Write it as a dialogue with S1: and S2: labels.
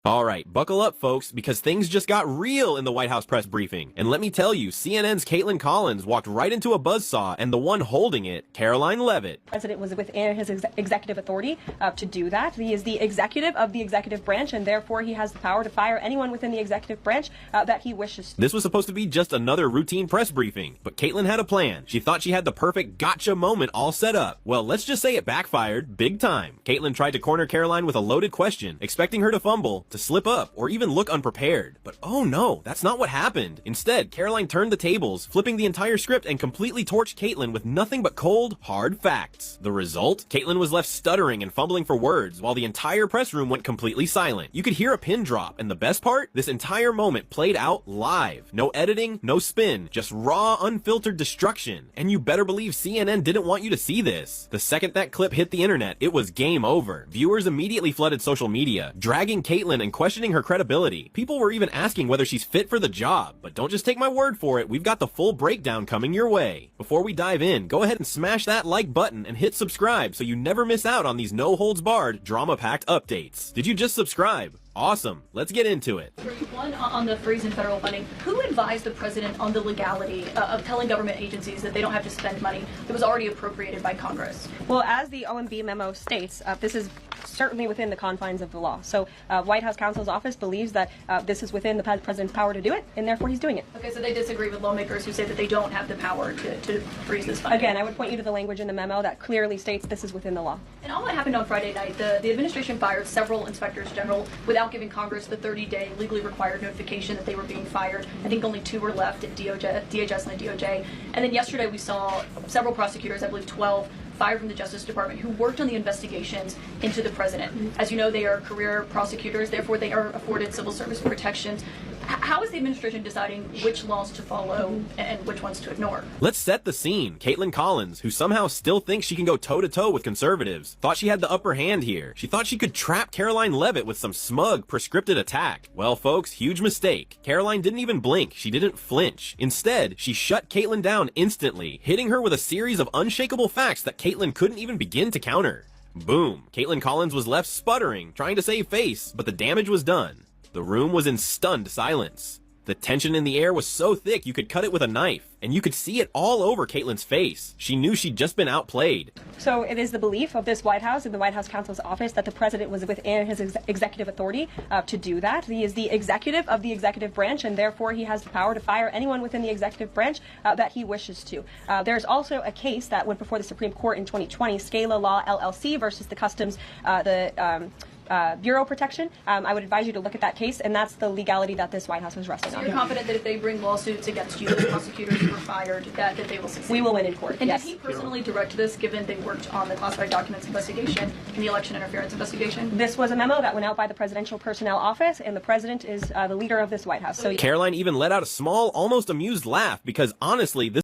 S1: Alright, buckle up folks, because things just got real in the White House press briefing. And let me tell you, CNN's Kaitlan Collins walked right into a buzzsaw, and the one holding it, Karoline Leavitt.
S2: The president was within his executive authority to do that. He is the executive of the executive branch, and therefore he has the power to fire anyone within the executive branch that he wishes to.
S1: This was supposed to be just another routine press briefing, but Kaitlan had a plan. She thought she had the perfect gotcha moment all set up. Well, let's just say it backfired big time. Kaitlan tried to corner Karoline with a loaded question, expecting her to fumble, to slip up, or even look unprepared. But oh no, that's not what happened. Instead, Karoline turned the tables, flipping the entire script and completely torched Kaitlan with nothing but cold, hard facts. The result? Kaitlan was left stuttering and fumbling for words, while the entire press room went completely silent. You could hear a pin drop, and the best part? This entire moment played out live. No editing, no spin, just raw, unfiltered destruction. And you better believe CNN didn't want you to see this. The second that clip hit the internet, it was game over. Viewers immediately flooded social media, dragging Kaitlan and questioning her credibility. People were even asking whether she's fit for the job. But don't just take my word for it, we've got the full breakdown coming your way. Before we dive in, go ahead and smash that like button and hit subscribe so you never miss out on these no-holds-barred, drama-packed updates. Did you just subscribe? Awesome. Let's get into it.
S3: One, on the freeze in federal funding, who advised the president on the legality of telling government agencies that they don't have to spend money that was already appropriated by Congress?
S2: Well, as the OMB memo states, this is certainly within the confines of the law. So White House counsel's office believes that this is within the president's power to do it, and therefore he's doing it.
S3: Okay, so they disagree with lawmakers who say that they don't have the power to freeze this funding.
S2: Again, I would point you to the language in the memo that clearly states this is within the law.
S3: And all that happened on Friday night. The administration fired several inspectors general without giving Congress the 30-day legally required notification that they were being fired. I think only 2 were left at DHS and the DOJ. And then yesterday we saw several prosecutors, I believe 12, fired from the Justice Department who worked on the investigations into the president. As you know, they are career prosecutors, therefore they are afforded civil service protections. How is the administration deciding which laws to follow and which ones to ignore?
S1: Let's set the scene. Kaitlan Collins, who somehow still thinks she can go toe-to-toe with conservatives, thought she had the upper hand here. She thought she could trap Karoline Leavitt with some smug, prescripted attack. Well, folks, huge mistake. Karoline didn't even blink. She didn't flinch. Instead, she shut Kaitlan down instantly, hitting her with a series of unshakable facts that Kaitlan couldn't even begin to counter. Boom. Kaitlan Collins was left sputtering, trying to save face, but the damage was done. The room was in stunned silence. The tension in the air was so thick you could cut it with a knife, and you could see it all over Kaitlan's face. She knew she'd just been outplayed.
S2: So it is the belief of this White House and the White House counsel's office that the president was within his executive authority to do that. He is the executive of the executive branch, and therefore he has the power to fire anyone within the executive branch that he wishes to. There's also a case that went before the Supreme Court in 2020, Scala Law LLC versus the Customs, Bureau Protection. I would advise you to look at that case, and that's the legality that this White House was resting
S3: so
S2: on.
S3: You're confident that if they bring lawsuits against you, the prosecutors who were fired, that they will succeed?
S2: We will win in court,
S3: And
S2: yes.
S3: did he personally direct this, given they worked on the classified documents investigation and the election interference investigation?
S2: This was a memo that went out by the Presidential Personnel Office, and the president is the leader of this White House. So
S1: Karoline even let out a small, almost amused laugh because honestly, this